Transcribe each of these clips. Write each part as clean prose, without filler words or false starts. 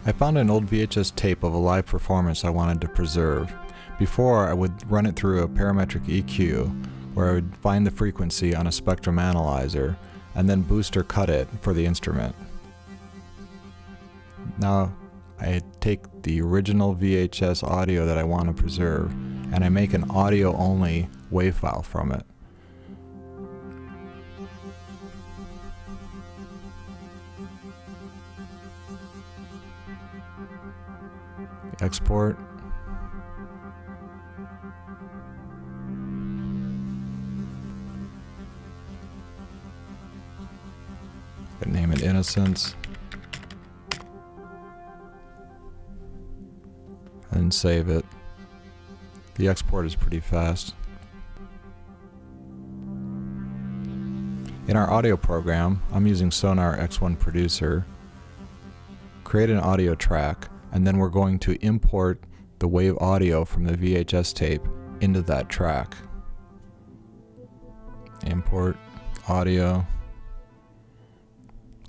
I found an old VHS tape of a live performance I wanted to preserve. Before, I would run it through a parametric EQ, where I would find the frequency on a spectrum analyzer, and then boost or cut it for the instrument. Now, I take the original VHS audio that I want to preserve, and I make an audio-only WAV file from it. Export. And name it Innocence. And save it. The export is pretty fast. In our audio program, I'm using Sonar X1 Producer. Create an audio track, and then we're going to import the wave audio from the VHS tape into that track. Import audio.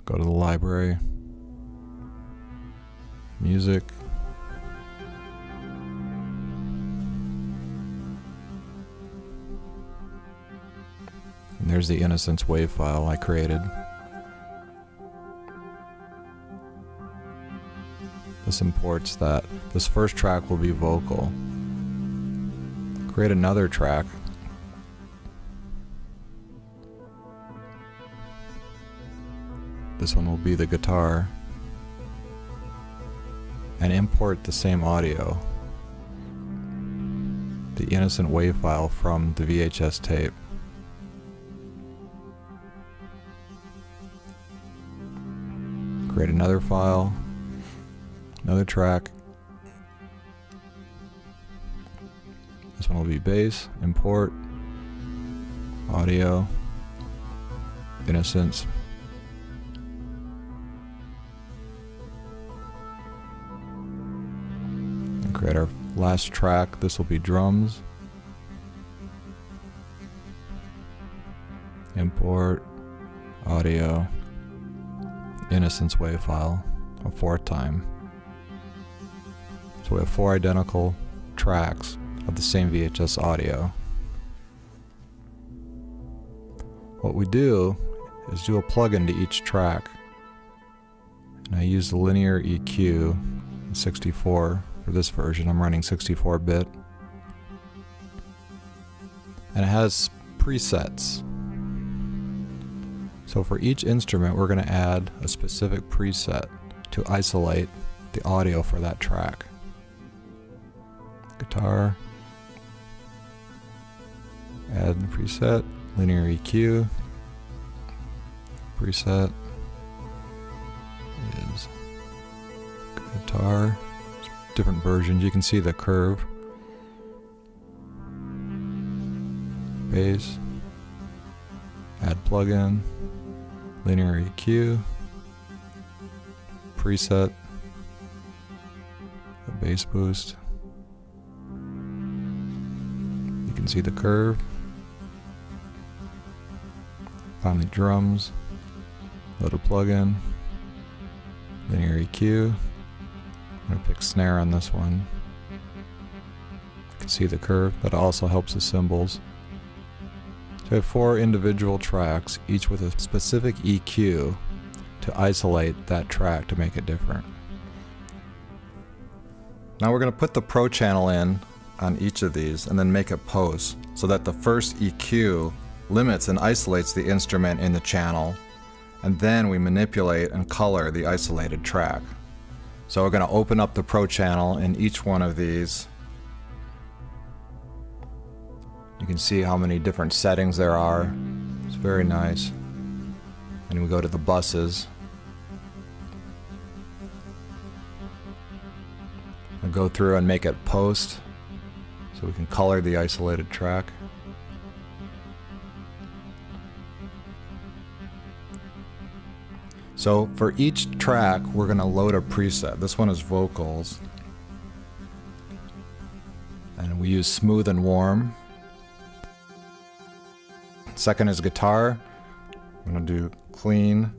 Go to the library. Music. And there's the Innocence WAV file I created. This imports that. This first track will be vocal. Create another track. This one will be the guitar. And import the same audio. The Innocent WAV file from the VHS tape. Create another file. Another track. This one will be bass, import, audio, Innocence. And create our last track. This will be drums. Import, audio, Innocence WAV file a fourth time. So we have 4 identical tracks of the same VHS audio. What we do is do a plug-in to each track. And I use the linear EQ 64 for this version. I'm running 64-bit. And it has presets. So for each instrument, we're going to add a specific preset to isolate the audio for that track. Guitar, add the preset, linear EQ, preset is guitar, different versions, you can see the curve, bass, add plugin, linear EQ, preset, a bass boost. You can see the curve. Finally drums, load a plugin, linear EQ. I'm going to pick snare on this one. You can see the curve. That also helps the cymbals. So I have 4 individual tracks, each with a specific EQ to isolate that track to make it different. Now we're going to put the Pro channel in on each of these and then make a post so that the first EQ limits and isolates the instrument in the channel, and then we manipulate and color the isolated track. So we're going to open up the Pro channel in each one of these. You can see how many different settings there are. It's very nice. And we go to the buses. I'll go through and make it post so we can color the isolated track. So for each track, we're going to load a preset. This one is vocals. And we use smooth and warm. Second is guitar. I'm going to do clean,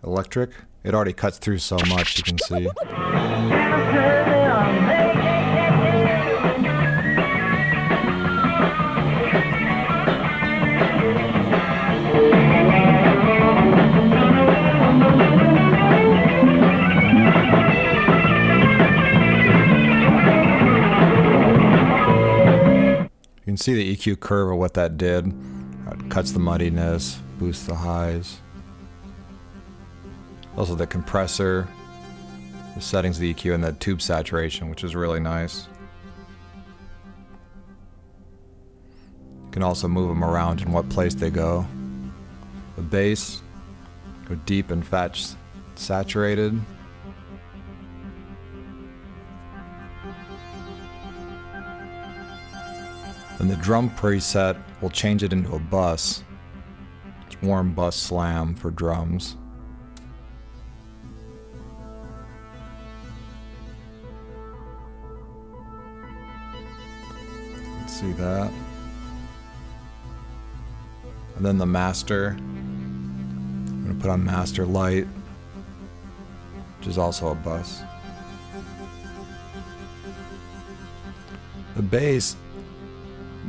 electric, it already cuts through so much, you can see. You can see the EQ curve of what that did. It cuts the muddiness, boosts the highs. Also the compressor, the settings of the EQ, and the tube saturation, which is really nice. You can also move them around in what place they go. The bass, go deep and saturated. Then the drum preset will change it into a bus. It's warm bus slam for drums. Let's see that. And then the master. I'm going to put on master light, which is also a bus. The bass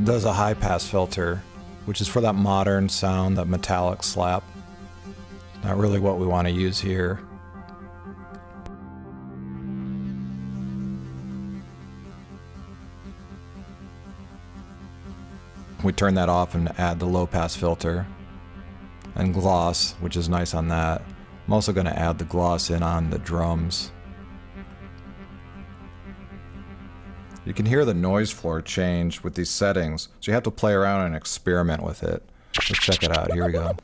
does a high pass filter, which is for that modern sound, that metallic slap. Not really what we want to use here. We turn that off and add the low pass filter and gloss, which is nice on that. I'm also going to add the gloss in on the drums. You can hear the noise floor change with these settings, so you have to play around and experiment with it. Let's check it out. Here we go.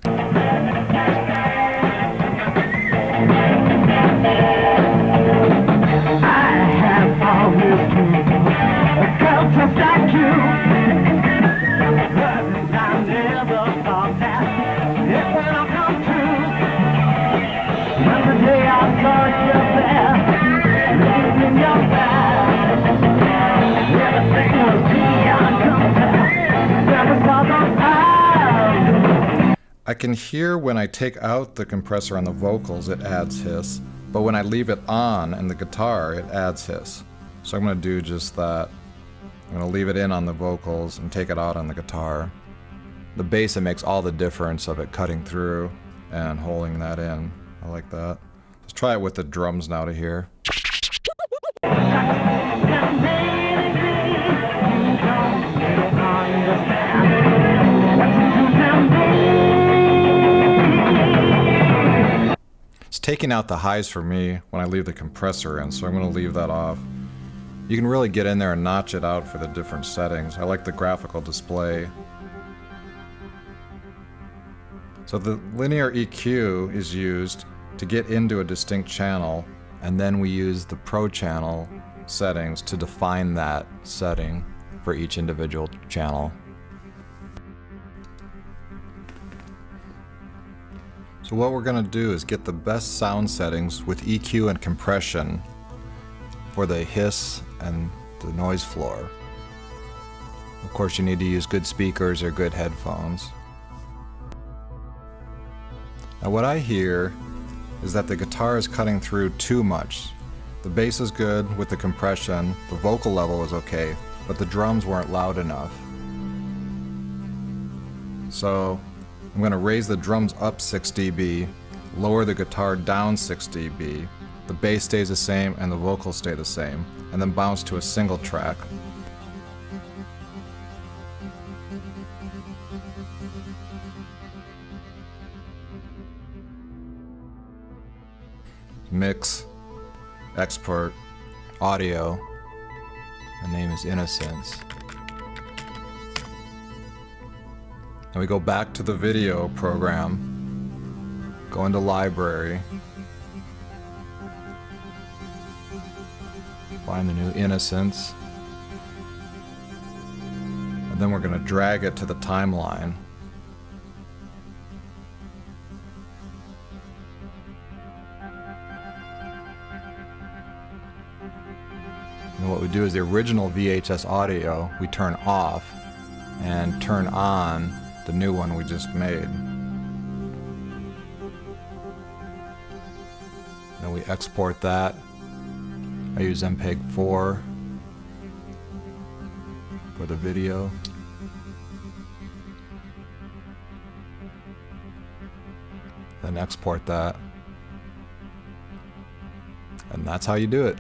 I can hear when I take out the compressor on the vocals, it adds hiss, but when I leave it on in the guitar, it adds hiss. So I'm going to do just that. I'm going to leave it in on the vocals and take it out on the guitar. The bass, it makes all the difference of it cutting through and holding that in. I like that. Let's try it with the drums now to hear. It's taking out the highs for me when I leave the compressor in, so I'm going to leave that off. You can really get in there and notch it out for the different settings. I like the graphical display. So the linear EQ is used to get into a distinct channel, and then we use the Pro channel settings to define that setting for each individual channel. So what we're going to do is get the best sound settings with EQ and compression for the hiss and the noise floor. Of course, you need to use good speakers or good headphones. Now what I hear is that the guitar is cutting through too much. The bass is good with the compression, the vocal level is okay, but the drums weren't loud enough. So I'm going to raise the drums up 6 dB, lower the guitar down 6 dB, the bass stays the same and the vocals stay the same, and then bounce to a single track. Mix, export, audio. The name is Innocence. And we go back to the video program, go into library, find the new Innocence, and then we're going to drag it to the timeline. And what we do is the original VHS audio we turn off and turn on the new one we just made. we export that. I use MPEG 4 for the video. Then export that. And that's how you do it.